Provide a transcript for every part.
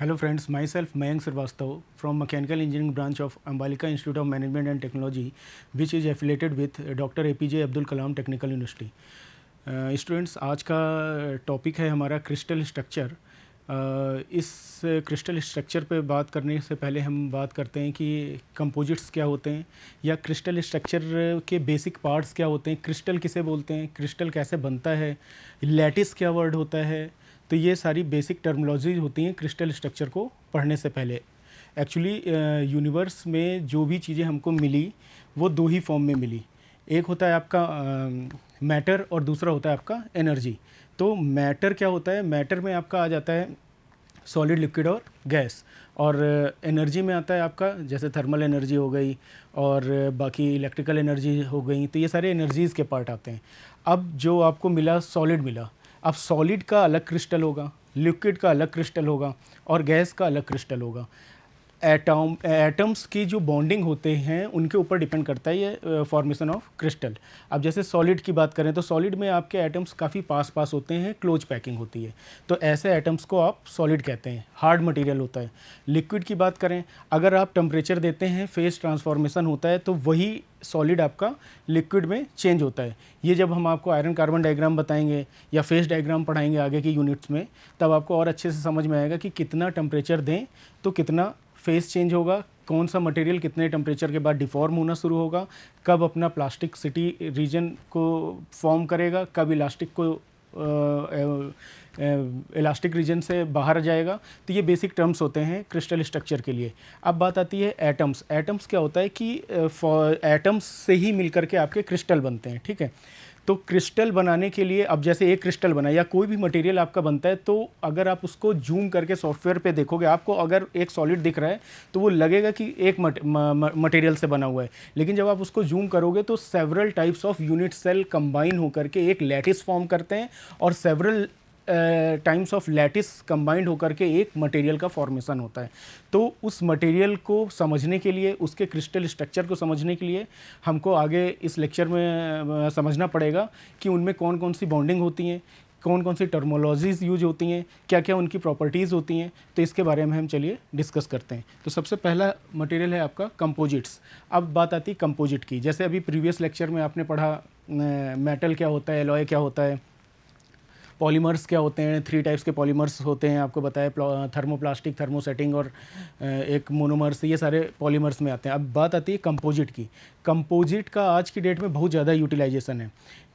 Hello friends, myself Mayank Srivastava from Mechanical Engineering branch of Ambalika Institute of Management and Technology, which is affiliated with Dr. APJ Abdul Kalam Technical University. Students, आज का topic है हमारा crystal structure. इस crystal structure पे बात करने से पहले हम बात करते हैं कि कंपोजिट्स क्या होते हैं या क्रिस्टल स्ट्रक्चर के बेसिक पार्ट्स क्या होते हैं, क्रिस्टल किसे बोलते हैं, क्रिस्टल कैसे बनता है, लैटिस क्या वर्ड होता है। तो ये सारी बेसिक टर्मिनोलॉजी होती हैं क्रिस्टल स्ट्रक्चर को पढ़ने से पहले। एक्चुअली यूनिवर्स में जो भी चीज़ें हमको मिली वो दो ही फॉर्म में मिली, एक होता है आपका मैटर और दूसरा होता है आपका एनर्जी। तो मैटर क्या होता है, मैटर में आपका आ जाता है सॉलिड, लिक्विड और गैस, और एनर्जी में आता है आपका जैसे थर्मल एनर्जी हो गई और बाकी इलेक्ट्रिकल एनर्जी हो गई। तो ये सारे एनर्जीज़ के पार्ट आते हैं। अब जो आपको मिला सॉलिड मिला, अब सॉलिड का अलग क्रिस्टल होगा, लिक्विड का अलग क्रिस्टल होगा और गैस का अलग क्रिस्टल होगा। एटम्स की जो बॉन्डिंग होते हैं उनके ऊपर डिपेंड करता है ये फॉर्मेशन ऑफ क्रिस्टल। अब जैसे सॉलिड की बात करें तो सॉलिड में आपके एटम्स काफ़ी पास पास होते हैं, क्लोज पैकिंग होती है, तो ऐसे एटम्स को आप सॉलिड कहते हैं, हार्ड मटेरियल होता है। लिक्विड की बात करें, अगर आप टेम्परेचर देते हैं, फेज ट्रांसफॉर्मेशन होता है, तो वही सॉलिड आपका लिक्विड में चेंज होता है। ये जब हम आपको आयरन कार्बन डायग्राम बताएंगे या फेज डायग्राम पढ़ाएंगे आगे की यूनिट्स में, तब आपको और अच्छे से समझ में आएगा कि कितना टेम्परेचर दें तो कितना फेस चेंज होगा, कौन सा मटेरियल कितने टेम्परेचर के बाद डिफॉर्म होना शुरू होगा, कब अपना प्लास्टिक सिटी रीजन को फॉर्म करेगा, कब इलास्टिक को इलास्टिक रीजन से बाहर जाएगा। तो ये बेसिक टर्म्स होते हैं क्रिस्टल स्ट्रक्चर के लिए। अब बात आती है एटम्स। एटम्स क्या होता है कि एटम्स से ही मिलकर के आपके क्रिस्टल बनते हैं, ठीक है। तो क्रिस्टल बनाने के लिए, अब जैसे एक क्रिस्टल बना या कोई भी मटेरियल आपका बनता है, तो अगर आप उसको जूम करके सॉफ्टवेयर पे देखोगे, आपको अगर एक सॉलिड दिख रहा है तो वो लगेगा कि एक मटेरियल से बना हुआ है, लेकिन जब आप उसको जूम करोगे तो several types of unit cell combine होकर के एक लैटिस फॉर्म करते हैं और several times of lattice combined होकर के एक मटेरियल का फॉर्मेशन होता है। तो उस मटेरियल को समझने के लिए, उसके क्रिस्टल स्ट्रक्चर को समझने के लिए हमको आगे इस लेक्चर में समझना पड़ेगा कि उनमें कौन कौन सी बॉन्डिंग होती हैं, कौन कौन सी टर्मोलॉजीज़ यूज होती हैं, क्या क्या उनकी प्रॉपर्टीज़ होती हैं। तो इसके बारे में हम चलिए डिस्कस करते हैं। तो सबसे पहला मटेरियल है आपका कंपोजिट्स। अब बात आती है कंपोजिट की। जैसे अभी प्रीवियस लेक्चर में आपने पढ़ा मेटल क्या होता है, एलॉय क्या होता है, पॉलीमर्स क्या होते हैं, 3 टाइप्स के पॉलीमर्स होते हैं, आपको बताया थर्मोप्लास्टिक, थर्मोसेटिंग और एक मोनोमर्स, ये सारे पॉलीमर्स में आते हैं। अब बात आती है कंपोजिट की। कंपोजिट का आज की डेट में बहुत ज़्यादा यूटिलाइजेशन है।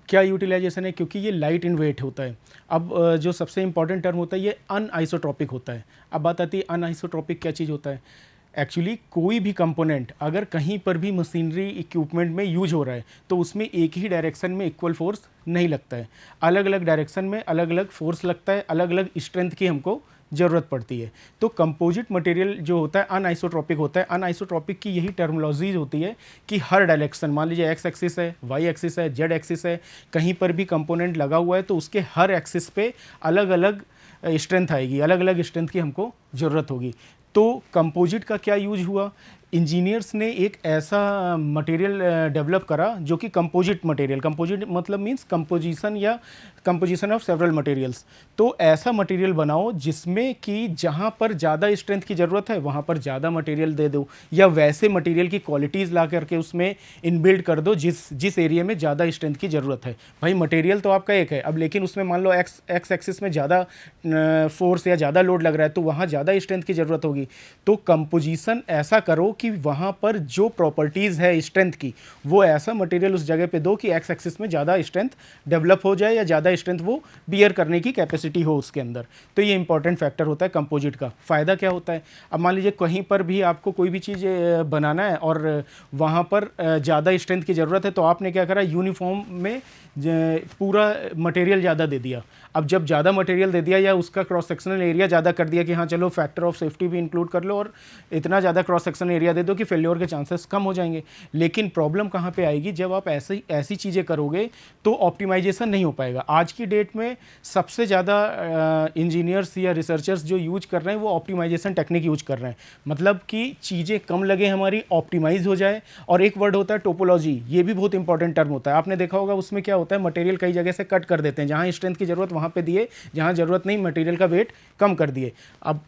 क्या यूटिलाइजेशन है? क्योंकि ये लाइट इन वेट होता है। अब जो सबसे इंपॉर्टेंट टर्म होता है ये अनआइसोट्रॉपिक होता है। अब बात आती है अनआइसोट्रॉपिक क्या चीज़ होता है। एक्चुअली कोई भी कंपोनेंट अगर कहीं पर भी मशीनरी इक्विपमेंट में यूज हो रहा है तो उसमें एक ही डायरेक्शन में इक्वल फोर्स नहीं लगता है, अलग अलग डायरेक्शन में अलग अलग फोर्स लगता है, अलग अलग स्ट्रेंथ की हमको ज़रूरत पड़ती है। तो कंपोजिट मटेरियल जो होता है अनआइसोट्रॉपिक होता है। अनआइसोट्रॉपिक की यही टर्मिनोलॉजी होती है कि हर डायरेक्शन, मान लीजिए एक्स एक्सिस है, वाई एक्सिस है, जेड एक्सिस है, कहीं पर भी कंपोनेंट लगा हुआ है तो उसके हर एक्सिस पे अलग अलग स्ट्रेंथ आएगी, अलग अलग स्ट्रेंथ की हमको ज़रूरत होगी। तो कंपोजिट का क्या यूज हुआ, इंजीनियर्स ने एक ऐसा मटेरियल डेवलप करा जो कि कंपोजिट मटेरियल, कंपोजिट मतलब मींस कंपोजिशन या कंपोजिशन ऑफ सेवरल मटेरियल्स। तो ऐसा मटेरियल बनाओ जिसमें कि जहाँ पर ज़्यादा स्ट्रेंथ की ज़रूरत है वहाँ पर ज़्यादा मटेरियल दे दो, या वैसे मटेरियल की क्वालिटीज़ ला करके उसमें इनबिल्ड कर दो जिस एरिया में ज़्यादा स्ट्रेंथ की ज़रूरत है। भाई मटेरियल तो आपका एक है, अब लेकिन उसमें मान लो एक्स एक्सिस में ज़्यादा फोर्स या ज़्यादा लोड लग रहा है तो वहाँ ज़्यादा स्ट्रेंथ की ज़रूरत होगी। तो कंपोजिशन ऐसा करो कि वहाँ पर जो प्रॉपर्टीज़ है स्ट्रेंथ की, वो ऐसा मटेरियल उस जगह पे दो कि एक्स एक्सिस में ज़्यादा स्ट्रेंथ डेवलप हो जाए या ज़्यादा स्ट्रेंथ वो बियर करने की कैपेसिटी हो उसके अंदर। तो ये इंपॉर्टेंट फैक्टर होता है कंपोजिट का। फ़ायदा क्या होता है, अब मान लीजिए कहीं पर भी आपको कोई भी चीज़ बनाना है और वहाँ पर ज़्यादा स्ट्रेंथ की ज़रूरत है, तो आपने क्या करा, यूनिफॉर्म में पूरा मटेरियल ज़्यादा दे दिया। अब जब ज़्यादा मटेरियल दे दिया या उसका क्रॉस सेक्शनल एरिया ज़्यादा कर दिया कि हाँ चलो फैक्टर ऑफ सेफ्टी भी इंक्लूड कर लो और इतना ज़्यादा क्रॉस सेक्शनल एरिया एरिया दे दो कि फेल्योर के चांसेस कम हो जाएंगे। लेकिन प्रॉब्लम कहाँ पे आएगी, जब आप ऐसी ऐसी चीज़ें करोगे तो ऑप्टिमाइजेशन नहीं हो पाएगा। आज की डेट में सबसे ज़्यादा इंजीनियर्स या रिसर्चर्स जो यूज कर रहे हैं वो ऑप्टिमाइजेशन टेक्निक यूज कर रहे हैं, मतलब कि चीज़ें कम लगे हमारी, ऑप्टिमाइज हो जाए। और एक वर्ड होता है टोपोलॉजी, ये भी बहुत इंपॉर्टेंट टर्म होता है, आपने देखा होगा। उसमें क्या होता है, मटेरियल कई जगह से कट कर देते हैं, जहाँ स्ट्रेंथ की ज़रूरत वहाँ पे दिए, जहाँ ज़रूरत नहीं मटेरियल का वेट कम कर दिए। अब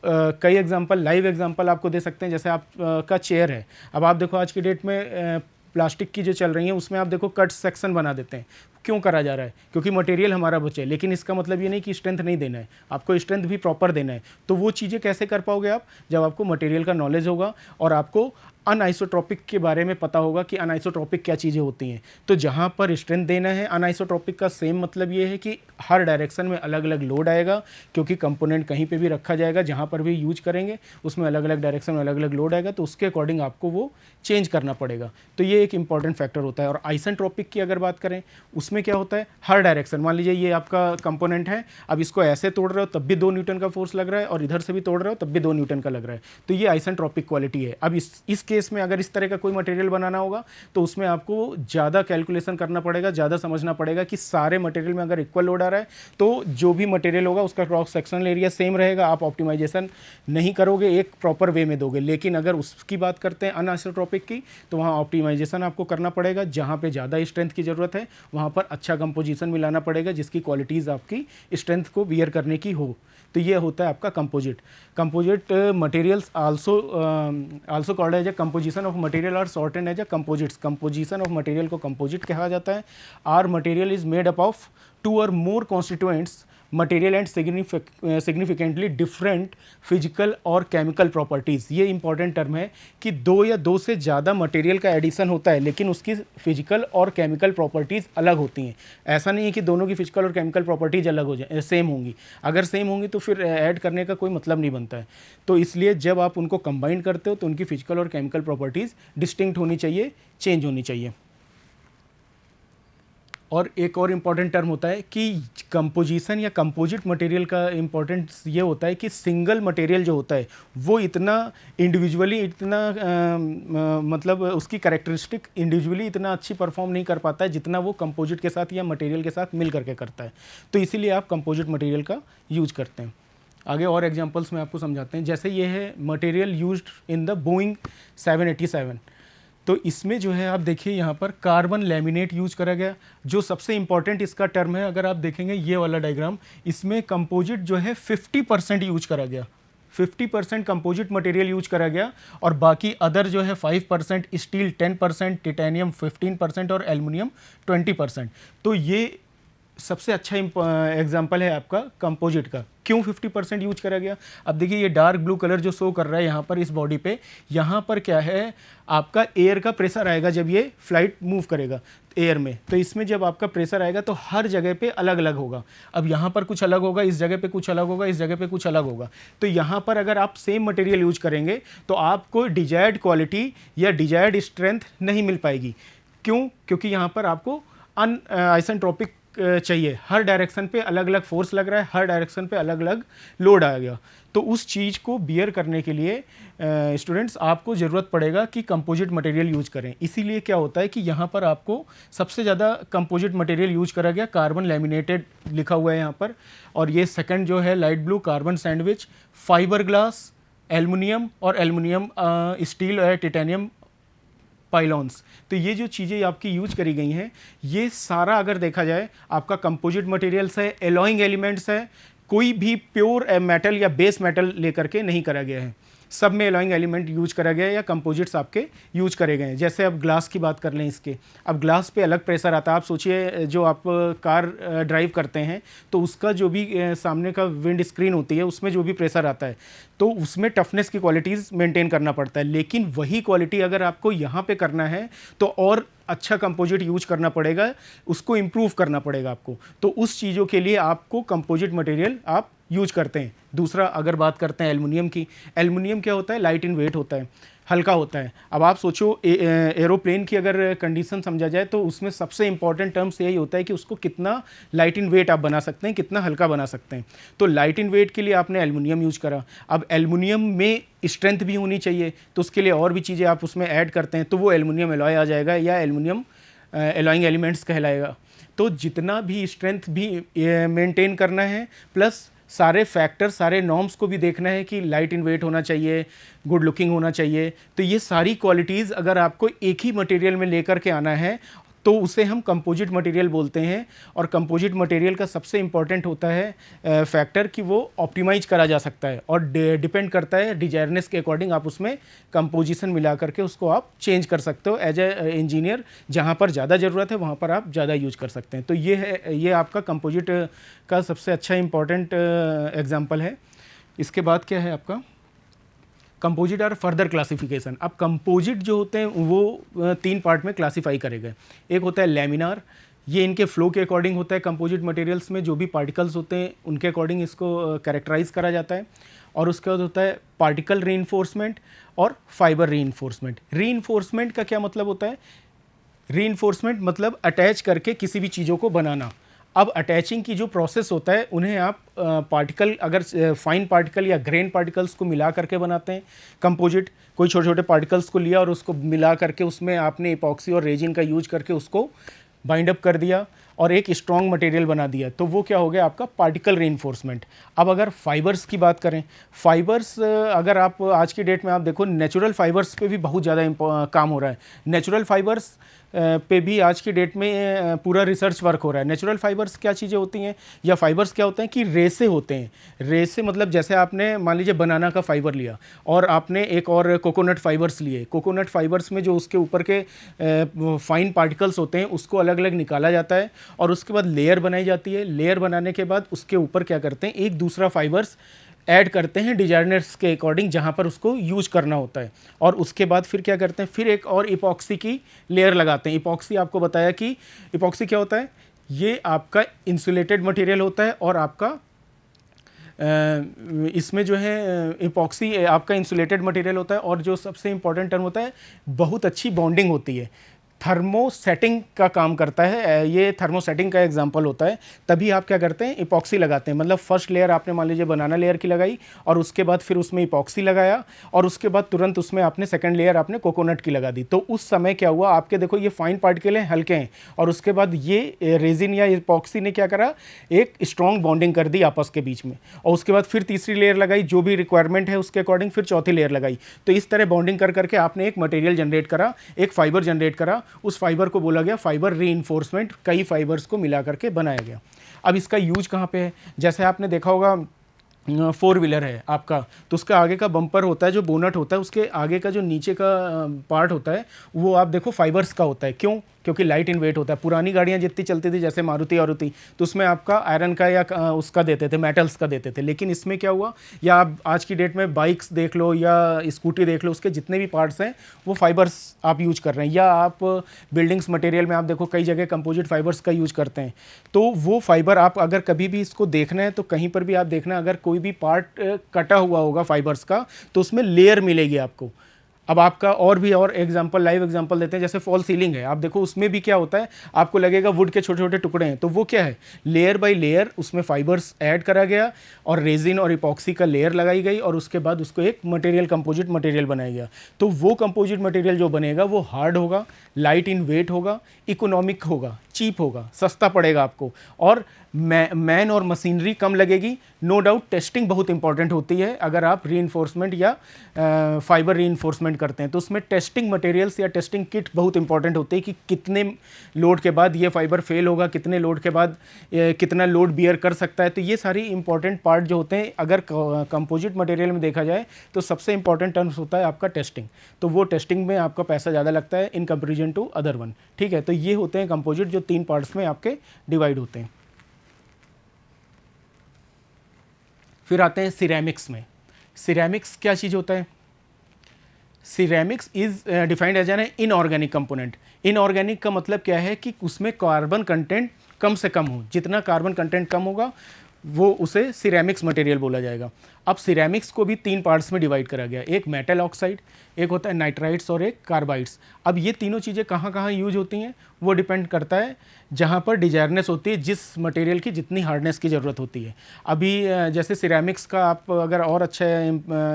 कई एग्जांपल, लाइव एग्जांपल आपको दे सकते हैं। जैसे आप का चेयर है, अब आप देखो आज की डेट में प्लास्टिक की जो चल रही है उसमें आप देखो कट सेक्शन बना देते हैं। क्यों करा जा रहा है? क्योंकि मटेरियल हमारा बचे। लेकिन इसका मतलब ये नहीं कि स्ट्रेंथ नहीं देना है, आपको स्ट्रेंथ भी प्रॉपर देना है। तो वो चीज़ें कैसे कर पाओगे आप, जब आपको मटेरियल का नॉलेज होगा और आपको अनआइसोट्रॉपिक के बारे में पता होगा कि अनआइसोट्रॉपिक क्या चीज़ें होती हैं। तो जहाँ पर स्ट्रेंथ देना है, अनआइसोट्रॉपिक का सेम मतलब ये है कि हर डायरेक्शन में अलग अलग लोड आएगा, क्योंकि कंपोनेंट कहीं पे भी रखा जाएगा, जहाँ पर भी यूज करेंगे उसमें अलग अलग डायरेक्शन में अलग अलग लोड आएगा, तो उसके अकॉर्डिंग आपको वो चेंज करना पड़ेगा। तो ये एक इंपॉर्टेंट फैक्टर होता है। और आइसेंट्रोपिक की अगर बात करें, उसमें क्या होता है, हर डायरेक्शन, मान लीजिए ये आपका कंपोनेंट है, अब इसको ऐसे तोड़ रहे हो तब भी 2 न्यूटन का फोर्स लग रहा है, और इधर से भी तोड़ रहे हो तब भी 2 न्यूटन का लग रहा है। तो ये आइसेंट्रोपिक क्वालिटी है। अब इस केस में अगर इस तरह का कोई मटेरियल बनाना होगा तो उसमें आपको ज़्यादा कैलकुलेशन करना पड़ेगा, ज़्यादा समझना पड़ेगा कि सारे मटेरियल में अगर इक्वल लोड आ रहा है तो जो भी मटेरियल होगा उसका क्रॉस सेक्शनल एरिया सेम रहेगा। आप ऑप्टिमाइजेशन नहीं करोगे, एक प्रॉपर वे में दोगे। लेकिन अगर उसकी बात करते हैं अनआइसोट्रॉपिक की, तो वहाँ ऑप्टिमाइजेशन आपको करना पड़ेगा। जहाँ पे ज़्यादा स्ट्रेंथ की ज़रूरत है वहाँ पर अच्छा कंपोजिशन मिलाना पड़ेगा, जिसकी क्वालिटीज़ आपकी स्ट्रेंथ को बियर करने की हो। तो ये होता है आपका composite materials also called as a composition of material or sorted as a composites. Composition of material को कंपोजिट कहा जाता है। Are material is made up of 2 or more constituents material and significantly different physical और chemical properties. ये important term है कि 2 या 2 से ज़्यादा मटेरियल का एडिशन होता है, लेकिन उसकी फिजिकल और केमिकल प्रॉपर्टीज़ अलग होती हैं। ऐसा नहीं है कि दोनों की फिजिकल और केमिकल प्रॉपर्टीज़ अलग हो जाए, सेम होंगी। अगर सेम होंगी तो फिर ऐड करने का कोई मतलब नहीं बनता है। तो इसलिए जब आप उनको कंबाइन करते हो तो उनकी फिजिकल और केमिकल प्रॉपर्टीज़ डिस्टिंक्ट होनी चाहिए, चेंज होनी चाहिए। और एक और इम्पॉर्टेंट टर्म होता है कि कंपोजिशन या कंपोजिट मटेरियल का इम्पॉर्टेंस ये होता है कि सिंगल मटेरियल जो होता है वो इतना इंडिविजुअली, मतलब उसकी कैरेक्टरिस्टिक इंडिविजुअली इतना अच्छी परफॉर्म नहीं कर पाता है जितना वो कंपोजिट के साथ या मटेरियल के साथ मिल करके करता है। तो इसीलिए आप कंपोजिट मटेरियल का यूज करते हैं। आगे और एग्जांपल्स में आपको समझाते हैं। जैसे ये है material used in the Boeing 787। तो इसमें जो है आप देखिए यहाँ पर कार्बन लैमिनेट यूज करा गया। जो सबसे इंपॉर्टेंट इसका टर्म है, अगर आप देखेंगे ये वाला डायग्राम, इसमें कंपोजिट जो है 50% यूज करा गया। 50% कंपोजिट मटेरियल यूज करा गया, और बाकी अदर जो है 5%, स्टील 10%, टिटेनियम 15% और एल्युमिनियम 20%। तो ये सबसे अच्छा एग्जाम्पल है आपका कंपोजिट का। क्यों 50% यूज करा गया? अब देखिए ये डार्क ब्लू कलर जो शो कर रहा है यहाँ पर इस बॉडी पे, यहाँ पर क्या है, आपका एयर का प्रेशर आएगा जब ये फ्लाइट मूव करेगा एयर में। तो इसमें जब आपका प्रेशर आएगा तो हर जगह पे अलग अलग होगा। अब यहाँ पर कुछ अलग होगा, इस जगह पे कुछ अलग होगा, इस जगह पे कुछ अलग होगा। तो यहाँ पर अगर आप सेम मटेरियल यूज करेंगे तो आपको डिजायर्ड क्वालिटी या डिजायर्ड स्ट्रेंथ नहीं मिल पाएगी। क्यों? क्योंकि यहाँ पर आपको आइसेंट्रोपिक चाहिए। हर डायरेक्शन पे अलग अलग फोर्स लग रहा है, हर डायरेक्शन पे अलग अलग लोड आ गया। तो उस चीज़ को बियर करने के लिए स्टूडेंट्स आपको ज़रूरत पड़ेगा कि कंपोजिट मटेरियल यूज करें। इसीलिए क्या होता है कि यहाँ पर आपको सबसे ज़्यादा कंपोजिट मटेरियल यूज करा गया, कार्बन लैमिनेटेड लिखा हुआ है यहाँ पर। और ये सेकंड जो है light blue, carbon sandwich, fibre glass, aluminium और एल्युमिनियम स्टील और टिटेनियम पाइलॉन्स। तो ये जो चीज़ें आपकी यूज करी गई हैं, ये सारा अगर देखा जाए आपका कंपोजिट मटेरियल्स है, एलॉइंग एलिमेंट्स है। कोई भी प्योर मेटल या बेस मेटल लेकर के नहीं करा गया है, सब में एलॉइंग एलिमेंट यूज करा गया है या कंपोजिट्स आपके यूज करे गए हैं। जैसे अब ग्लास की बात कर लें इसके, अब ग्लास पे अलग प्रेशर आता है। आप सोचिए जो आप कार ड्राइव करते हैं तो उसका जो भी सामने का विंड स्क्रीन होती है उसमें जो भी प्रेशर आता है तो उसमें टफनेस की क्वालिटीज़ मेंटेन करना पड़ता है। लेकिन वही क्वालिटी अगर आपको यहाँ पे करना है तो और अच्छा कंपोजिट यूज करना पड़ेगा, उसको इम्प्रूव करना पड़ेगा आपको। तो उस चीज़ों के लिए आपको कंपोजिट मटेरियल आप यूज करते हैं। दूसरा अगर बात करते हैं एल्युमिनियम की, एल्युमिनियम क्या होता है, लाइट इन वेट होता है, हल्का होता है। अब आप सोचो एरोप्लेन की अगर कंडीशन समझा जाए तो उसमें सबसे इंपॉर्टेंट टर्म्स यही होता है कि उसको कितना लाइट इन वेट आप बना सकते हैं, कितना हल्का बना सकते हैं। तो लाइट इन वेट के लिए आपने एल्युमिनियम यूज करा। अब एल्युमिनियम में स्ट्रेंथ भी होनी चाहिए, तो उसके लिए और भी चीज़ें आप उसमें ऐड करते हैं, तो वो एल्युमिनियम एलॉय आ जाएगा या एल्युमिनियम एलॉइंग एलिमेंट्स कहलाएगा। तो जितना भी स्ट्रेंथ भी मेंटेन करना है, प्लस सारे फैक्टर, सारे नॉर्म्स को भी देखना है कि लाइट इन वेट होना चाहिए, गुड लुकिंग होना चाहिए। तो ये सारी क्वालिटीज़ अगर आपको एक ही मटेरियल में लेकर के आना है तो उसे हम कंपोजिट मटेरियल बोलते हैं। और कंपोजिट मटेरियल का सबसे इंपॉर्टेंट होता है फैक्टर कि वो ऑप्टिमाइज करा जा सकता है और डिपेंड करता है डिजायरनेस के अकॉर्डिंग आप उसमें कंपोजिशन मिला करके उसको आप चेंज कर सकते हो एज ए इंजीनियर। जहाँ पर ज़्यादा ज़रूरत है वहाँ पर आप ज़्यादा यूज कर सकते हैं। तो ये है, ये आपका कंपोजिट का सबसे अच्छा इंपॉर्टेंट एग्जाम्पल है। इसके बाद क्या है आपका कंपोजिट और फर्दर क्लासिफिकेशन। अब कंपोजिट जो होते हैं वो तीन पार्ट में क्लासीफाई करे गए। एक होता है लैमिनार, ये इनके फ्लो के अकॉर्डिंग होता है। कंपोजिट मटेरियल्स में जो भी पार्टिकल्स होते हैं उनके अकॉर्डिंग इसको कैरेक्टराइज करा जाता है। और उसके बाद होता है पार्टिकल रीइंफोर्समेंट और फाइबर रीइंफोर्समेंट। रीइंफोर्समेंट का क्या मतलब होता है, रीइंफोर्समेंट मतलब अटैच करके किसी भी चीज़ों को बनाना। अब अटैचिंग की जो प्रोसेस होता है उन्हें आप पार्टिकल, अगर फाइन पार्टिकल या ग्रेन पार्टिकल्स को मिला करके बनाते हैं कंपोजिट। कोई छोटे छोटे पार्टिकल्स को लिया और उसको मिला करके उसमें आपने इपॉक्सी और रेजिन का यूज करके उसको बाइंड अप कर दिया और एक स्ट्रॉन्ग मटेरियल बना दिया, तो वो क्या हो गया आपका पार्टिकल रीइंफोर्समेंट। अब अगर फाइबर्स की बात करें, फाइबर्स अगर आप आज की डेट में आप देखो नेचुरल फाइबर्स पे भी बहुत ज़्यादा काम हो रहा है। नेचुरल फाइबर्स पे भी आज की डेट में पूरा रिसर्च वर्क हो रहा है। नेचुरल फाइबर्स क्या चीज़ें होती हैं या फाइबर्स क्या होते हैं कि रेसे होते हैं। रेसे मतलब जैसे आपने मान लीजिए बनाना का फाइबर लिया और आपने एक और कोकोनट फाइबर्स लिए। कोकोनट फाइबर्स में जो उसके ऊपर के फाइन पार्टिकल्स होते हैं उसको अलग अलग निकाला जाता है और उसके बाद लेयर बनाई जाती है। लेयर बनाने के बाद उसके ऊपर क्या करते हैं, एक दूसरा फाइबर्स ऐड करते हैं डिजाइनर्स के अकॉर्डिंग जहाँ पर उसको यूज करना होता है। और उसके बाद फिर क्या करते हैं, फिर एक और इपॉक्सी की लेयर लगाते हैं। इपॉक्सी आपको बताया कि इपॉक्सी क्या होता है, ये आपका इंसुलेटेड मटेरियल होता है और आपका इसमें जो है इपॉक्सी आपका इंसुलेटेड मटेरियल होता है। और जो सबसे इंपॉर्टेंट टर्म होता है, बहुत अच्छी बॉन्डिंग होती है, थर्मोसेटिंग का काम करता है। ये थर्मोसेटिंग का एग्जांपल होता है। तभी आप क्या करते हैं, इपॉक्सी लगाते हैं। मतलब फर्स्ट लेयर आपने मान लीजिए बनाना लेयर की लगाई और उसके बाद फिर उसमें इपॉक्सी लगाया और उसके बाद तुरंत उसमें आपने सेकंड लेयर आपने कोकोनट की लगा दी। तो उस समय क्या हुआ, आपके देखो ये फाइन पार्टिकल हैं, हल्के हैं, और उसके बाद ये रेजिन या इपॉक्सी ने क्या करा, एक स्ट्रॉन्ग बॉन्डिंग कर दी आपस के बीच में। और उसके बाद फिर तीसरी लेयर लगाई, जो भी रिक्वायरमेंट है उसके अकॉर्डिंग, फिर चौथी लेयर लगाई। तो इस तरह बॉन्डिंग कर करके आपने एक मटेरियल जनरेट करा, एक फाइबर जनरेट करा। उस फाइबर को बोला गया फाइबर रीइंफोर्समेंट। कई फाइबर्स को मिला करके बनाया गया। अब इसका यूज कहाँ पे है, जैसे आपने देखा होगा फोर व्हीलर है आपका, तो उसका आगे का बम्पर होता है, जो बोनट होता है, उसके आगे का जो नीचे का पार्ट होता है वो आप देखो फाइबर्स का होता है। क्यों? क्योंकि लाइट इन वेट होता है। पुरानी गाड़ियाँ जितनी चलती थी जैसे मारुति आरुति, तो उसमें आपका आयरन का या उसका देते थे, मेटल्स का देते थे। लेकिन इसमें क्या हुआ, या आप आज की डेट में बाइक्स देख लो या स्कूटी देख लो, उसके जितने भी पार्ट्स हैं वो फाइबर्स आप यूज कर रहे हैं। या आप बिल्डिंग्स मटेरियल में आप देखो कई जगह कंपोजिट फाइबर्स का यूज करते हैं। तो वो फाइबर आप अगर कभी भी इसको देखना है तो कहीं पर भी आप देखना, अगर कोई भी पार्ट कटा हुआ होगा फाइबर्स का तो उसमें लेयर मिलेगी आपको। अब आपका और भी और एग्जांपल, लाइव एग्जांपल देते हैं। जैसे फॉल सीलिंग है, आप देखो उसमें भी क्या होता है, आपको लगेगा वुड के छोटे छोटे टुकड़े हैं, तो वो क्या है, लेयर बाय लेयर उसमें फाइबर्स ऐड करा गया और रेजिन और इपॉक्सी का लेयर लगाई गई और उसके बाद उसको एक मटेरियल, कंपोजिट मटेरियल बनाया गया। तो वो कंपोजिट मटेरियल जो बनेगा वो हार्ड होगा, लाइट इन वेट होगा, इकोनॉमिक होगा, चीप होगा, सस्ता पड़ेगा आपको, और मैन और मशीनरी कम लगेगी। नो डाउट टेस्टिंग बहुत इंपॉर्टेंट होती है। अगर आप रीइंफोर्समेंट या फाइबर रीइंफोर्समेंट करते हैं तो उसमें टेस्टिंग मटेरियल्स या टेस्टिंग किट बहुत इंपॉर्टेंट होती है कि कितने लोड के बाद ये फाइबर फेल होगा, कितने लोड के बाद कितना लोड बियर कर सकता है। तो ये सारी इंपॉर्टेंट पार्ट जो होते हैं, अगर कंपोजिट मटेरियल में देखा जाए तो सबसे इंपॉर्टेंट टर्म्स होता है आपका टेस्टिंग। तो वो टेस्टिंग में आपका पैसा ज़्यादा लगता है in comparison to other one. ठीक है, तो ये होते हैं कंपोजिट जो तीन पार्ट्स में आपके डिवाइड होते हैं। फिर आते हैं सिरेमिक्स में। सिरेमिक्स क्या चीज़ होता है? Ceramics is defined as an inorganic component. Inorganic का मतलब क्या है कि उसमें कार्बन कंटेंट कम से कम हो। जितना कार्बन कंटेंट कम होगा वो उसे सिरेमिक्स मटेरियल बोला जाएगा। अब सिरेमिक्स को भी 3 पार्ट्स में डिवाइड करा गया, एक मेटल ऑक्साइड, एक होता है नाइट्राइट्स और एक कार्बाइड्स। अब ये तीनों चीज़ें कहाँ कहाँ यूज होती हैं वो डिपेंड करता है जहाँ पर डिजायरनेस होती है, जिस मटेरियल की जितनी हार्डनेस की ज़रूरत होती है। अभी जैसे सिरेमिक्स का आप अगर और अच्छा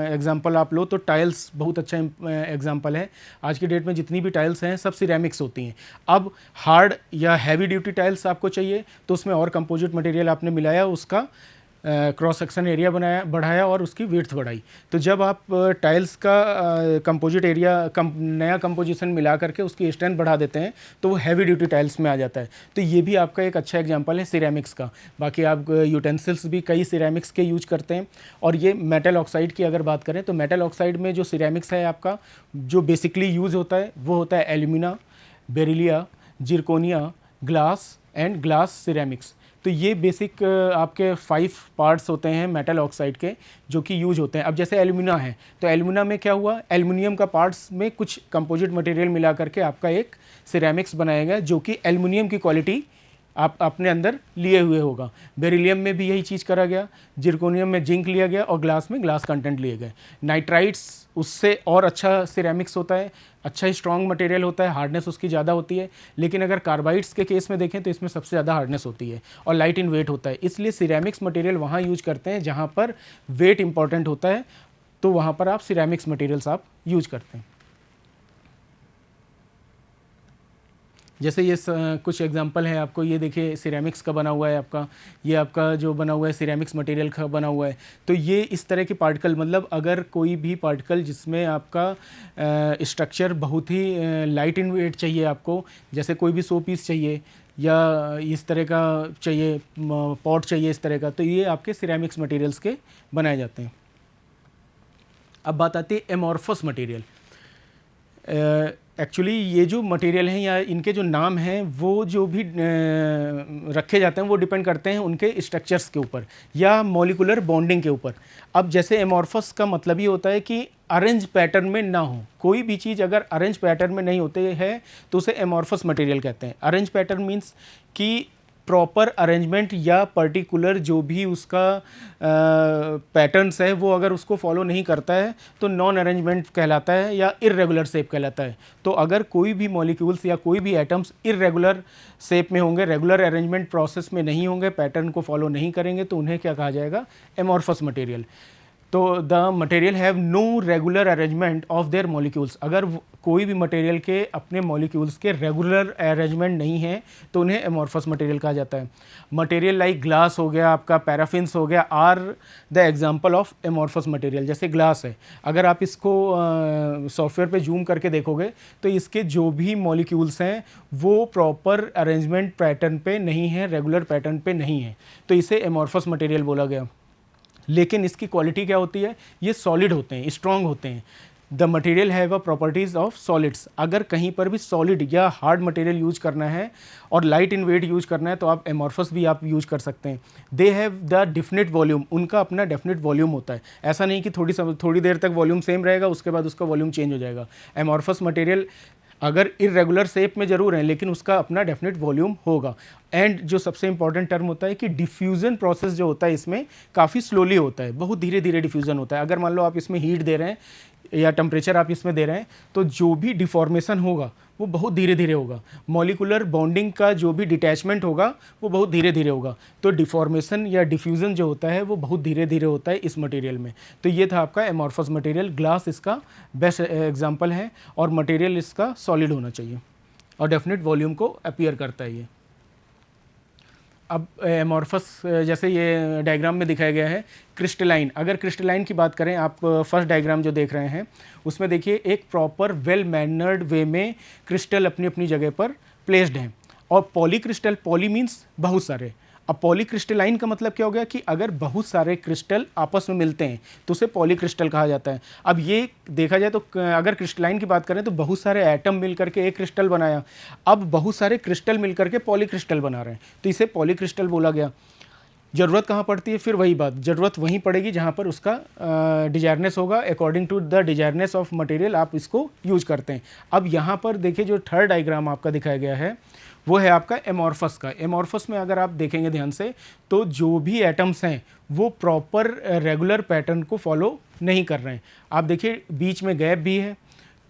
एग्जांपल आप लो तो टाइल्स बहुत अच्छा एग्जांपल है। आज की डेट में जितनी भी टाइल्स हैं सब सिरेमिक्स होती हैं। अब हार्ड या हैवी ड्यूटी टाइल्स आपको चाहिए तो उसमें और कंपोजिट मटेरियल आपने मिलाया, उसका क्रॉस सेक्शन एरिया बनाया, बढ़ाया और उसकी विड्थ बढ़ाई। तो जब आप टाइल्स का कंपोजिट एरिया नया कंपोजिशन मिला करके उसकी स्ट्रेंथ बढ़ा देते हैं तो वो हैवी ड्यूटी टाइल्स में आ जाता है। तो ये भी आपका एक अच्छा एग्जांपल है सिरेमिक्स का। बाकी आप यूटेंसिल्स भी कई सिरेमिक्स के यूज करते हैं। और ये मेटल ऑक्साइड की अगर बात करें तो मेटल ऑक्साइड में जो सिरेमिक्स है आपका जो बेसिकली यूज़ होता है वो होता है alumina, beryllia, zirconia, glass and glass ceramics. तो ये बेसिक आपके 5 पार्ट्स होते हैं मेटल ऑक्साइड के जो कि यूज होते हैं। अब जैसे एल्यूमिना है तो एल्यूमिना में क्या हुआ, एल्युमिनियम का पार्ट्स में कुछ कंपोजिट मटेरियल मिला करके आपका एक सिरेमिक्स बनाया गया जो कि एल्युमिनियम की क्वालिटी आप अपने अंदर लिए हुए होगा। बेरिलियम में भी यही चीज़ करा गया, जिरकोनियम में जिंक लिया गया और ग्लास में ग्लास कंटेंट लिए गए। नाइट्राइट्स उससे और अच्छा सिरेमिक्स होता है, अच्छा स्ट्रॉन्ग मटेरियल होता है, हार्डनेस उसकी ज़्यादा होती है। लेकिन अगर कार्बाइड्स के केस में देखें तो इसमें सबसे ज़्यादा हार्डनेस होती है और लाइट इन वेट होता है। इसलिए सिरेमिक्स मटेरियल वहाँ यूज करते हैं जहाँ पर वेट इंपॉर्टेंट होता है, तो वहाँ पर आप सिरेमिक्स मटेरियल्स आप यूज करते हैं। जैसे ये कुछ एग्जांपल है आपको, ये देखिए सिरेमिक्स का बना हुआ है आपका, ये आपका जो बना हुआ है सिरेमिक्स मटेरियल का बना हुआ है। तो ये इस तरह के पार्टिकल, मतलब अगर कोई भी पार्टिकल जिसमें आपका स्ट्रक्चर बहुत ही लाइट इन वेट चाहिए आपको, जैसे कोई भी शो पीस चाहिए या इस तरह का चाहिए, पॉट चाहिए इस तरह का, तो ये आपके सिरेमिक्स मटेरियल्स के बनाए जाते हैं। अब बात आती है एमॉर्फस मटेरियल। एक्चुअली ये जो मटेरियल हैं या इनके जो नाम हैं वो जो भी रखे जाते हैं वो डिपेंड करते हैं उनके स्ट्रक्चर्स के ऊपर या मॉलिकुलर बॉन्डिंग के ऊपर। अब जैसे एमॉर्फस का मतलब ये होता है कि अरेंज पैटर्न में ना हो, कोई भी चीज़ अगर अरेंज पैटर्न में नहीं होते है तो उसे एमॉर्फस मटेरियल कहते हैं। अरेंज पैटर्न मीन्स कि प्रॉपर अरेंजमेंट या पर्टिकुलर जो भी उसका पैटर्न्स है वो अगर उसको फॉलो नहीं करता है तो नॉन अरेंजमेंट कहलाता है या इर्रेगुलर शेप कहलाता है। तो अगर कोई भी मॉलिक्यूल्स या कोई भी एटम्स इर्रेगुलर शेप में होंगे, रेगुलर अरेंजमेंट प्रोसेस में नहीं होंगे, पैटर्न को फॉलो नहीं करेंगे, तो उन्हें क्या कहा जाएगा, एमॉर्फस मटेरियल। तो the material have no regular arrangement of their molecules. अगर कोई भी मटेरियल के अपने मॉलिक्यूल्स के रेगुलर अरेंजमेंट नहीं है तो उन्हें एमॉर्फस मटेरियल कहा जाता है। मटेरियल लाइक ग्लास हो गया आपका, पैराफिन्स हो गया, are the example of amorphous material. जैसे ग्लास है, अगर आप इसको सॉफ्टवेयर पे जूम करके देखोगे तो इसके जो भी मॉलिक्यूल्स हैं वो प्रॉपर अरेंजमेंट पैटर्न पे नहीं है, रेगुलर पैटर्न पे नहीं है, तो इसे एमॉर्फस मटेरियल बोला गया। लेकिन इसकी क्वालिटी क्या होती है, ये सॉलिड होते हैं, स्ट्रॉन्ग होते हैं। The material have a properties of solids. अगर कहीं पर भी सॉलिड या हार्ड मटेरियल यूज करना है और लाइट इन वेट यूज करना है तो आप एमॉर्फस भी आप यूज कर सकते हैं। They have the definite volume, उनका अपना डेफिनेट वॉल्यूम होता है। ऐसा नहीं कि थोड़ी देर तक वॉल्यूम सेम रहेगा उसके बाद उसका वॉल्यूम चेंज हो जाएगा। एमॉर्फस मटेरियल अगर इरेगुलर शेप में ज़रूर है लेकिन उसका अपना डेफिनेट वॉल्यूम होगा। एंड जो सबसे इंपॉर्टेंट टर्म होता है कि डिफ्यूज़न प्रोसेस जो होता है इसमें काफ़ी स्लोली होता है, बहुत धीरे धीरे डिफ्यूज़न होता है। अगर मान लो आप इसमें हीट दे रहे हैं या टेम्परेचर आप इसमें दे रहे हैं तो जो भी डिफॉर्मेशन होगा वो बहुत धीरे धीरे होगा। मॉलिकुलर बॉन्डिंग का जो भी डिटैचमेंट होगा वो बहुत धीरे धीरे होगा। तो डिफॉर्मेशन या डिफ्यूज़न जो होता है वो बहुत धीरे धीरे होता है इस मटेरियल में। तो ये था आपका एमॉर्फस मटेरियल। ग्लास इसका बेस्ट एग्जांपल है और मटेरियल इसका सॉलिड होना चाहिए और डेफिनेट वॉल्यूम को अपीयर करता है ये। अब एमॉर्फस जैसे ये डायग्राम में दिखाया गया है क्रिस्टलाइन। अगर क्रिस्टलाइन की बात करें, आप फर्स्ट डायग्राम जो देख रहे हैं उसमें देखिए एक प्रॉपर वेल मैनर्ड वे में क्रिस्टल अपनी अपनी जगह पर प्लेस्ड हैं। और पॉलीक्रिस्टल, पॉली मीन्स बहुत सारे, अब पॉलीक्रिस्टलाइन का मतलब क्या हो गया कि अगर बहुत सारे क्रिस्टल आपस में मिलते हैं तो उसे पॉलीक्रिस्टल कहा जाता है। अब ये देखा जाए तो अगर क्रिस्टलाइन की बात करें तो बहुत सारे एटम मिल करके एक क्रिस्टल बनाया, अब बहुत सारे क्रिस्टल मिल करके पॉलीक्रिस्टल बना रहे हैं तो इसे पॉलीक्रिस्टल बोला गया। ज़रूरत कहाँ पड़ती है, फिर वही बात, ज़रूरत वहीं पड़ेगी जहाँ पर उसका डिजायरनेस होगा, according to the desireness of material आप इसको यूज करते हैं। अब यहाँ पर देखिए जो थर्ड डायग्राम आपका दिखाया गया है वो है आपका एमॉर्फस का। एमॉर्फस में अगर आप देखेंगे ध्यान से तो जो भी एटम्स हैं वो प्रॉपर रेगुलर पैटर्न को फॉलो नहीं कर रहे हैं। आप देखिए बीच में गैप भी है,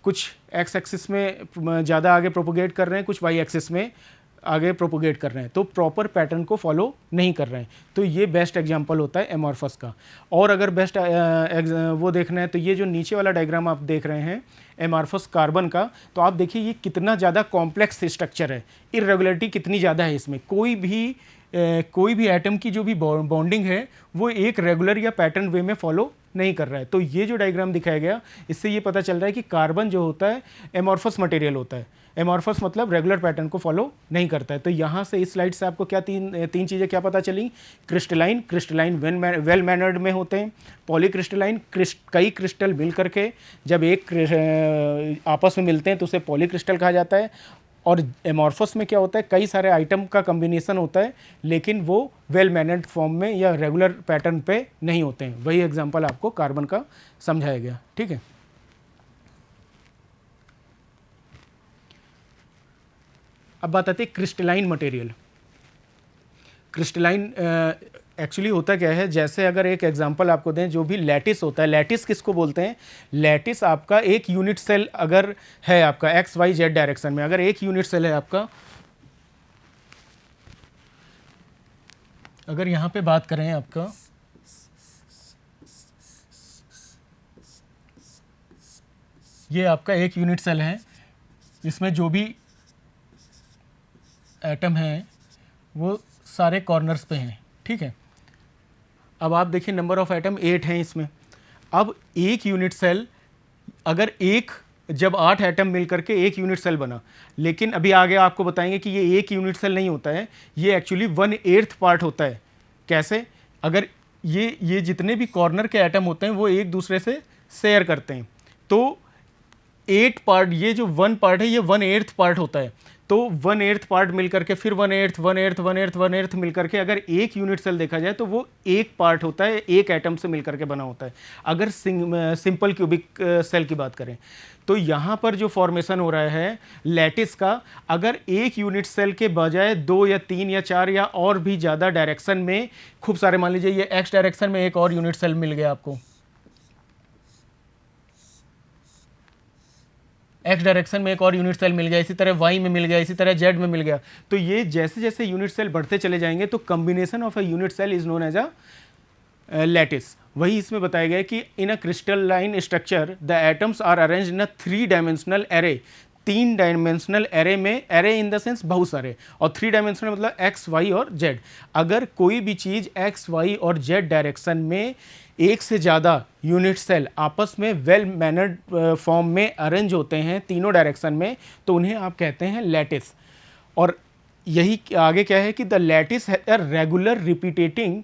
कुछ एक्स एक्सिस में ज़्यादा आगे प्रोपोगेट कर रहे हैं, कुछ वाई एक्सिस में आगे प्रोपोगेट कर रहे हैं, तो प्रॉपर पैटर्न को फॉलो नहीं कर रहे हैं। तो ये बेस्ट एग्जांपल होता है एमॉर्फस का। और अगर बेस्ट वो देखना है तो ये जो नीचे वाला डायग्राम आप देख रहे हैं एमॉर्फस कार्बन का, तो आप देखिए ये कितना ज़्यादा कॉम्प्लेक्स स्ट्रक्चर है, इरेगुलरिटी कितनी ज़्यादा है इसमें। कोई भी एटम की जो भी बॉन्डिंग है वो एक रेगुलर या पैटर्न वे में फॉलो नहीं कर रहा है। तो ये जो डायग्राम दिखाया गया इससे ये पता चल रहा है कि कार्बन जो होता है एमॉर्फस मटेरियल होता है। एमॉर्फस मतलब रेगुलर पैटर्न को फॉलो नहीं करता है। तो यहाँ से इस स्लाइड से आपको क्या तीन चीज़ें क्या पता चली। क्रिस्टलाइन वेल मैनर्ड में होते हैं। पॉलीक्रिस्टलाइन कई क्रिस्टल मिल करके जब एक आपस में मिलते हैं तो उसे पॉलीक्रिस्टल कहा जाता है। और एमॉर्फस में क्या होता है, कई सारे आइटम का कम्बिनेशन होता है लेकिन वो वेल मैनर्ड फॉर्म में या रेगुलर पैटर्न पे नहीं होते हैं। वही एग्जांपल आपको कार्बन का समझाया गया। ठीक है, अब बात आती है क्रिस्टलाइन मटेरियल। क्रिस्टलाइन एक्चुअली होता क्या है, जैसे अगर एक एग्जांपल आपको दें, जो भी लैटिस होता है, लैटिस किसको बोलते हैं, लैटिस आपका एक यूनिट सेल अगर है आपका एक्स वाई जेड डायरेक्शन में, अगर एक यूनिट सेल है आपका, अगर यहाँ पे बात करें आपका ये आपका एक यूनिट सेल है, इसमें जो भी एटम हैं वो सारे कॉर्नर्स पे हैं। ठीक है, अब आप देखिए नंबर ऑफ एटम 8 हैं इसमें। अब एक यूनिट सेल अगर जब 8 एटम मिल करके एक यूनिट सेल बना, लेकिन अभी आगे आपको बताएंगे कि ये एक यूनिट सेल नहीं होता है, ये एक्चुअली 1/8 पार्ट होता है। कैसे, अगर ये जितने भी कॉर्नर के एटम होते हैं वो एक दूसरे से शेयर करते हैं, तो 8 पार्ट, ये जो 1 पार्ट है ये 1/8 पार्ट होता है। तो 1/8 पार्ट मिल करके फिर 1/8 मिल करके अगर एक यूनिट सेल देखा जाए तो वो एक पार्ट होता है, एक एटम से मिल करके बना होता है। अगर सिंपल क्यूबिक सेल की बात करें तो यहाँ पर जो फॉर्मेशन हो रहा है लैटिस का, अगर एक यूनिट सेल के बजाय 2 या 3 या 4 या और भी ज़्यादा डायरेक्शन में खूब सारे, मान लीजिए ये एक्स डायरेक्शन में एक और यूनिट सेल मिल गया आपको, एक्स डायरेक्शन में एक और यूनिट सेल मिल गया, इसी तरह वाई में मिल गया, इसी तरह जेड में मिल गया, तो ये जैसे जैसे यूनिट सेल बढ़ते चले जाएंगे तो combination of a unit cell is known as a lattice. वही इसमें बताया गया कि in a crystalline structure the atoms are arranged in a 3 dimensional array. 3 dimensional array में, एरे इन द सेंस बहुत सारे, और 3 डायमेंशनल मतलब एक्स वाई और जेड। अगर कोई भी चीज़ एक्स वाई और जेड डायरेक्शन में एक से ज़्यादा यूनिट सेल आपस में वेल मैनर्ड फॉर्म में अरेंज होते हैं तीनों डायरेक्शन में, तो उन्हें आप कहते हैं लैटिस। और यही आगे क्या है कि द लैटिस है a regular repeating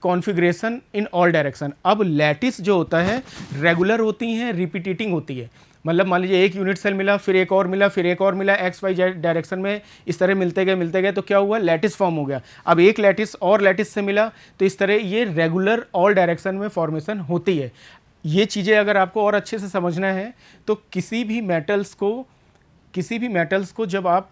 configuration in all direction. अब लैटिस जो होता है रेगुलर होती हैं, रिपीटेटिंग होती है, मतलब मान लीजिए एक यूनिट सेल मिला, फिर एक और मिला, फिर एक और मिला, एक्स वाई जेड डायरेक्शन में इस तरह मिलते गए तो क्या हुआ, लैटिस फॉर्म हो गया। अब एक लैटिस और लैटिस से मिला, तो इस तरह ये रेगुलर ऑल डायरेक्शन में फॉर्मेशन होती है। ये चीज़ें अगर आपको और अच्छे से समझना है तो किसी भी मेटल्स को जब आप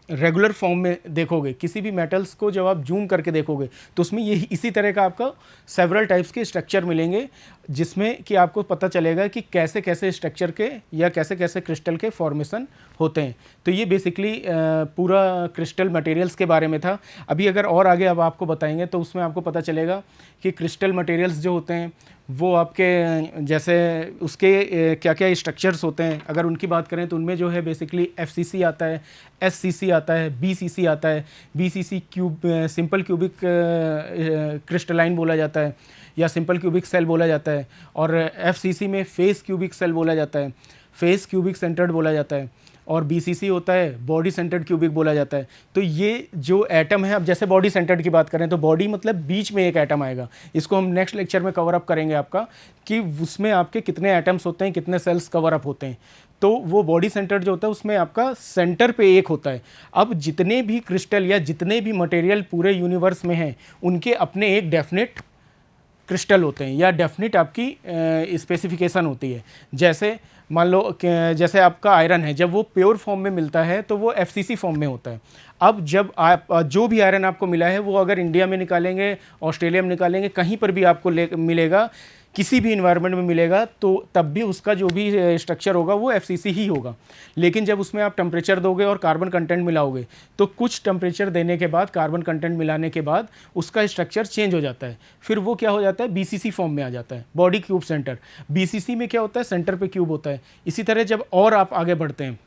रेगुलर फॉर्म में देखोगे, किसी भी मेटल्स को जब आप जूम करके देखोगे तो उसमें यही इसी तरह का आपका सेवरल टाइप्स के स्ट्रक्चर मिलेंगे, जिसमें कि आपको पता चलेगा कि कैसे कैसे स्ट्रक्चर के या कैसे कैसे क्रिस्टल के फॉर्मेशन होते हैं। तो ये बेसिकली पूरा क्रिस्टल मटेरियल्स के बारे में था। अभी अगर और आगे अब आपको बताएंगे तो उसमें आपको पता चलेगा कि क्रिस्टल मटेरियल्स जो होते हैं वो आपके जैसे उसके क्या क्या स्ट्रक्चर्स होते हैं। अगर उनकी बात करें तो उनमें जो है बेसिकली FCC आता है, SCC आता है, BCC आता है। BCC सिंपल क्यूबिक क्रिस्टलाइन बोला जाता है या सिंपल क्यूबिक सेल बोला जाता है, और FCC में फेस क्यूबिक सेल बोला जाता है, फेस क्यूबिक सेंटर्ड बोला जाता है, और BCC होता है बॉडी सेंटर्ड क्यूबिक बोला जाता है। तो ये जो एटम है, अब जैसे बॉडी सेंटर्ड की बात करें तो बॉडी मतलब बीच में एक एटम आएगा, इसको हम नेक्स्ट लेक्चर में कवर अप करेंगे आपका कि उसमें आपके कितने एटम्स होते हैं, कितने सेल्स कवर अप होते हैं। तो वो बॉडी सेंटर जो होता है उसमें आपका सेंटर पे एक होता है। अब जितने भी क्रिस्टल या जितने भी मटेरियल पूरे यूनिवर्स में हैं उनके अपने एक डेफिनेट क्रिस्टल होते हैं या डेफिनेट आपकी स्पेसिफिकेशन होती है। जैसे मान लो जैसे आपका आयरन है, जब वो प्योर फॉर्म में मिलता है तो वो एफसीसी फॉर्म में होता है। अब जब आप जो भी आयरन आपको मिला है वो अगर इंडिया में निकालेंगे, ऑस्ट्रेलिया में निकालेंगे, कहीं पर भी आपको मिलेगा, किसी भी इन्वायरमेंट में मिलेगा, तो तब भी उसका जो भी स्ट्रक्चर होगा वो एफसीसी ही होगा। लेकिन जब उसमें आप टेम्परेचर दोगे और कार्बन कंटेंट मिलाओगे तो कुछ टेम्परेचर देने के बाद, कार्बन कंटेंट मिलाने के बाद उसका स्ट्रक्चर चेंज हो जाता है। फिर वो क्या हो जाता है, बीसीसी फॉर्म में आ जाता है, बॉडी क्यूब सेंटर। बीसीसी में क्या होता है, सेंटर पे क्यूब होता है। इसी तरह जब और आप आगे बढ़ते हैं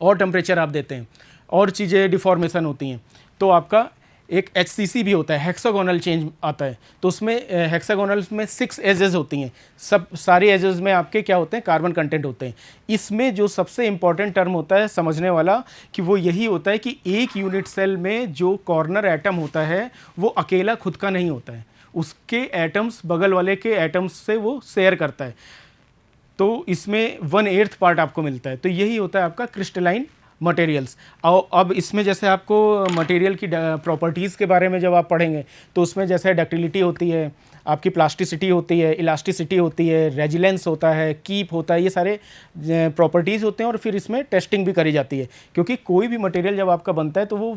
और टेम्परेचर आप देते हैं और चीज़ें डिफॉर्मेशन होती हैं तो आपका एक HCC भी होता है, हेक्सागोनल चेंज आता है। तो उसमें हेक्सागोनल में 6 एजेस होती हैं, सब सारे एजेस में आपके क्या होते हैं, कार्बन कंटेंट होते हैं। इसमें जो सबसे इंपॉर्टेंट टर्म होता है समझने वाला कि वो यही होता है कि एक यूनिट सेल में जो कॉर्नर एटम होता है वो अकेला खुद का नहीं होता है, उसके एटम्स बगल वाले के एटम्स से वो शेयर करता है। तो इसमें 1/8 पार्ट आपको मिलता है। तो यही होता है आपका क्रिस्टलाइन मटेरियल्स। और अब इसमें जैसे आपको मटेरियल की प्रॉपर्टीज़ के बारे में जब आप पढ़ेंगे तो उसमें जैसे डक्टिलिटी होती है, आपकी प्लास्टिसिटी होती है, इलास्टिसिटी होती है, रेजिलेंस होता है, कीप होता है, ये सारे प्रॉपर्टीज़ होते हैं। और फिर इसमें टेस्टिंग भी करी जाती है, क्योंकि कोई भी मटेरियल जब आपका बनता है तो वो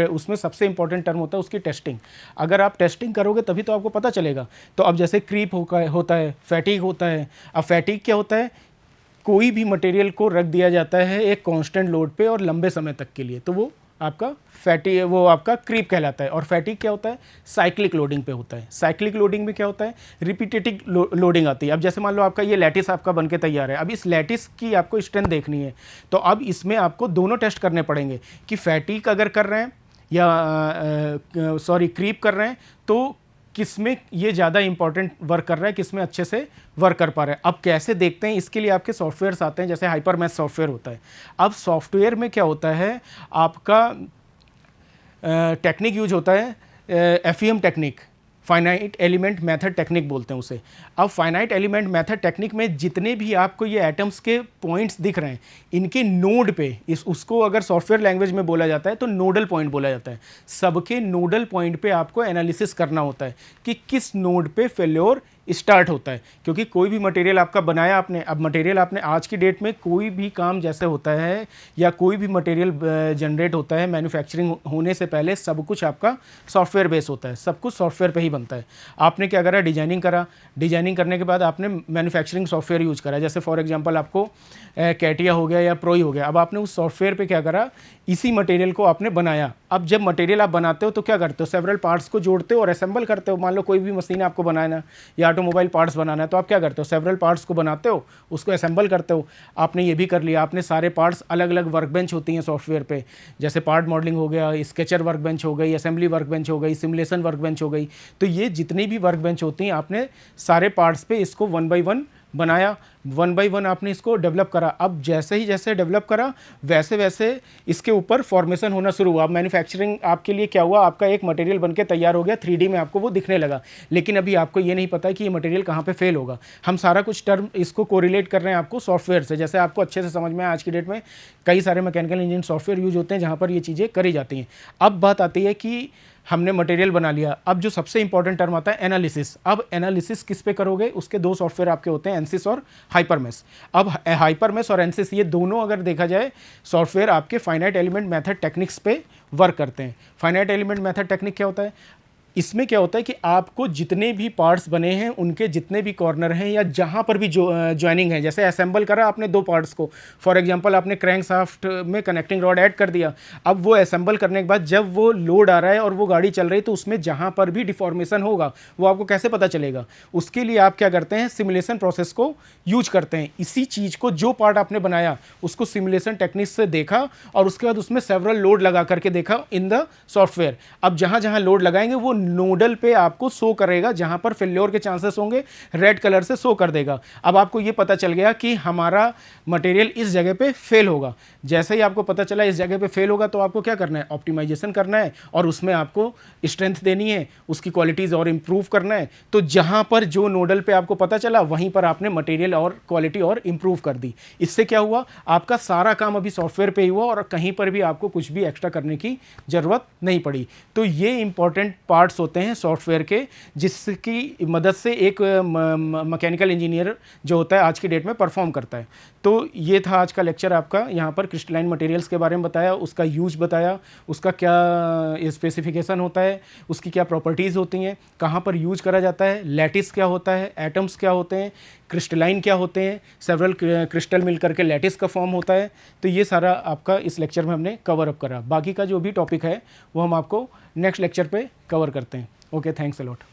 उसमें सबसे इंपॉर्टेंट टर्म होता है उसकी टेस्टिंग। अगर आप टेस्टिंग करोगे तभी तो आपको पता चलेगा। तो अब जैसे क्रीप होता है, फैटिग होता है। अब फैटिग क्या होता है, कोई भी मटेरियल को रख दिया जाता है एक कांस्टेंट लोड पे और लंबे समय तक के लिए, तो वो आपका वो आपका क्रीप कहलाता है। और फैटिग क्या होता है, साइक्लिक लोडिंग पे होता है। साइक्लिक लोडिंग में क्या होता है, रिपीटेटिव लोडिंग आती है। अब जैसे मान लो आपका ये लैटिस आपका बनके तैयार है, अब इस लैटिस की आपको स्ट्रेंथ देखनी है, तो अब इसमें आपको दोनों टेस्ट करने पड़ेंगे कि फैटिग अगर कर रहे हैं या क्रीप कर रहे हैं तो किसमें ये ज़्यादा इंपॉर्टेंट वर्क कर रहा है, किसमें अच्छे से वर्क कर पा रहा है। अब कैसे देखते हैं, इसके लिए आपके सॉफ्टवेयर्स आते हैं, जैसे हाइपरमैथ सॉफ्टवेयर होता है। अब सॉफ्टवेयर में क्या होता है, आपका टेक्निक यूज होता है FEM technique, finite element method technique बोलते हैं उसे। अब फाइनाइट एलिमेंट मेथड टेक्निक में जितने भी आपको ये एटम्स के पॉइंट्स दिख रहे हैं, इनके नोड पे उसको अगर सॉफ्टवेयर लैंग्वेज में बोला जाता है तो नोडल पॉइंट बोला जाता है। सबके नोडल पॉइंट पे आपको एनालिसिस करना होता है कि किस नोड पे फेल्योर स्टार्ट होता है। क्योंकि कोई भी मटेरियल आपका बनाया आपने, अब मटेरियल आपने आज की डेट में कोई भी काम जैसे होता है या कोई भी मटेरियल जनरेट होता है, मैन्युफैक्चरिंग होने से पहले सब कुछ आपका सॉफ्टवेयर बेस होता है, सब कुछ सॉफ्टवेयर पे ही बनता है। आपने क्या करा, डिजाइनिंग करा, डिजाइनिंग करने के बाद आपने मैन्युफैक्चरिंग सॉफ्टवेयर यूज करा। जैसे फॉर एग्जांपल आपको कैटिया हो गया या प्रोई हो गया, अब आपने उस सॉफ्टवेयर पे क्या करा, इसी मटेरियल को आपने बनाया। अब जब मटेरियल आप बनाते हो तो क्या करते हो, सेवरल पार्ट्स को जोड़ते हो और असेंबल करते हो। मान लो कोई भी मशीन आपको बनाना या ऑटोमोबाइल पार्ट्स बनाना है तो आप क्या करते हो, सेवरल पार्ट्स को बनाते हो, उसको असेंबल करते हो। आपने ये भी कर लिया, आपने सारे पार्ट्स, अलग अलग वर्कबेंच होती हैं सॉफ्टवेयर पे, जैसे पार्ट मॉडलिंग हो गया, स्केचर वर्कबेंच हो गई, असेंबली वर्कबेंच हो गई, सिमुलेशन वर्कबेंच हो गई। तो ये जितनी भी वर्कबेंच होती हैं, आपने सारे पार्ट्स पे इसको 1 बाय 1 बनाया, 1 बाय 1 आपने इसको डेवलप करा। अब जैसे ही जैसे डेवलप करा वैसे वैसे इसके ऊपर फॉर्मेशन होना शुरू हुआ। मैन्युफैक्चरिंग आपके लिए क्या हुआ, आपका एक मटेरियल बनके तैयार हो गया, 3D में आपको वो दिखने लगा। लेकिन अभी आपको ये नहीं पता कि ये मटेरियल कहाँ पे फेल होगा। हम सारा कुछ टर्म इसको कोरिलेट कर रहे हैं आपको सॉफ्टवेयर से, जैसे आपको अच्छे से समझ में आए। आज की डेट में कई सारे मैकेनिकल इंजीनियरिंग सॉफ्टवेयर यूज होते हैं जहाँ पर ये चीज़ें करी जाती हैं। अब बात आती है कि हमने मटेरियल बना लिया, अब जो सबसे इंपॉर्टेंट टर्म आता है एनालिसिस। अब एनालिसिस किस पे करोगे, उसके दो सॉफ्टवेयर आपके होते हैं, एनसिस और हाइपरमेश। अब हाइपरमेश और एनसिस ये दोनों अगर देखा जाए सॉफ्टवेयर आपके फाइनाइट एलिमेंट मेथड टेक्निक्स पे वर्क करते हैं। फाइनाइट एलिमेंट मेथड टेक्निक क्या होता है, इसमें क्या होता है कि आपको जितने भी पार्ट्स बने हैं उनके जितने भी कॉर्नर हैं या जहाँ पर भी ज्वाइनिंग है, जैसे असेंबल करा आपने दो पार्ट्स को, फॉर एग्जांपल आपने क्रैंक शाफ्ट में कनेक्टिंग रॉड ऐड कर दिया। अब वो असेंबल करने के बाद जब वो लोड आ रहा है और वो गाड़ी चल रही है तो उसमें जहाँ पर भी डिफॉर्मेशन होगा वो आपको कैसे पता चलेगा। उसके लिए आप क्या करते हैं, सिमुलेशन प्रोसेस को यूज करते हैं। इसी चीज़ को जो पार्ट आपने बनाया उसको सिमुलेशन टेक्निक से देखा और उसके बाद उसमें सेवरल लोड लगा करके देखा इन द सॉफ्टवेयर। अब जहाँ जहाँ लोड लगाएंगे वो नोडल पे आपको शो करेगा, जहां पर फेल्योर के चांसेस होंगे रेड कलर से शो कर देगा। अब आपको ये पता चल गया कि हमारा मटेरियल इस जगह पे फेल होगा। जैसे ही आपको पता चला इस जगह पे फेल होगा, तो आपको क्या करना है, ऑप्टिमाइजेशन करना है और उसमें आपको स्ट्रेंथ देनी है, उसकी क्वालिटीज़ और इम्प्रूव करना है। तो जहां पर जो नोडल पे आपको पता चला, वहीं पर आपने मटेरियल और क्वालिटी और इम्प्रूव कर दी। इससे क्या हुआ, आपका सारा काम अभी सॉफ्टवेयर पे ही हुआ और कहीं पर भी आपको कुछ भी एक्स्ट्रा करने की ज़रूरत नहीं पड़ी। तो ये इंपॉर्टेंट पार्ट्स होते हैं सॉफ्टवेयर के, जिसकी मदद से एक मैकेनिकल इंजीनियर जो होता है आज की डेट में परफॉर्म करता है। तो ये था आज का लेक्चर आपका। यहाँ पर क्रिस्टलाइन मटेरियल्स के बारे में बताया, उसका यूज बताया, उसका क्या स्पेसिफिकेशन होता है, उसकी क्या प्रॉपर्टीज़ होती हैं, कहाँ पर यूज करा जाता है, लैटिस क्या होता है, एटम्स क्या होते हैं, क्रिस्टलाइन क्या होते हैं, सेवरल क्रिस्टल मिल करके लैटिस का फॉर्म होता है। तो ये सारा आपका इस लेक्चर में हमने कवर अप करा। बाकी का जो भी टॉपिक है वो हम आपको नेक्स्ट लेक्चर पे कवर करते हैं। Okay, thanks a lot.